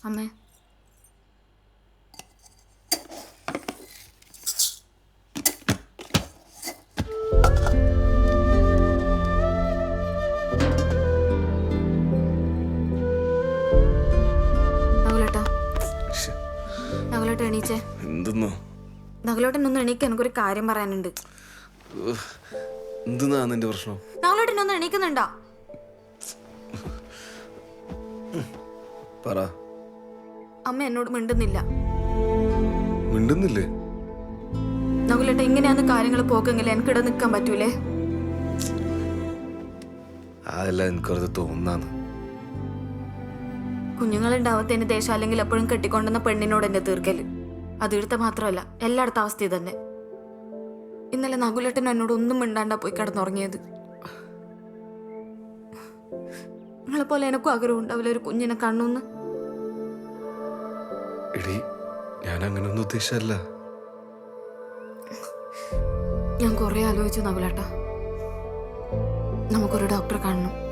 അമ്മേ നകുലേട്ട എണീച്ചേ. നകുലേട്ടനൊന്ന് എണീക്ക, എനിക്കൊരു കാര്യം പറയാനുണ്ട്. നിന്റെ പ്രശ്നം? നകുലേട്ടനൊന്ന് എണീക്കുന്നുണ്ടോ? പറ. അമ്മ എന്നോട് മിണ്ടുന്നില്ല. മിണ്ടുന്നില്ലേ? നകുലേട്ട ഇങ്ങനെയാന്ന് കാര്യങ്ങൾ പോക്കെങ്കിൽ എനിക്കിടെ നിൽക്കാൻ പറ്റൂലേ? അതല്ല, എനിക്കത് തോന്നാന്ന്. കുഞ്ഞുങ്ങളുണ്ടാവത്തേന് ദേശം അല്ലെങ്കിൽ എപ്പോഴും കെട്ടിക്കൊണ്ടുവന്ന പെണ്ണിനോട് എന്നെ തീർക്കല്. അത് ഇവിടുത്തെ മാത്രമല്ല, എല്ലായിടത്തും അവസ്ഥ തന്നെ. ഇന്നലെ നകുലേട്ടനും എന്നോട് ഒന്നും മിണ്ടാണ്ടാ പോയി കിടന്നുറങ്ങിയത്. നിങ്ങളെപ്പോലെ എനിക്കും ആഗ്രഹം ഉണ്ടാവില്ല ഒരു കുഞ്ഞിനെ കണ്ണൂന്ന്. ഞാൻ അങ്ങനെയൊന്നും ഉദ്ദേശിച്ചല്ല. ഞാൻ കുറെ ആലോചിച്ചു നകുലേട്ട, നമുക്കൊരു ഡോക്ടറെ കാണണം.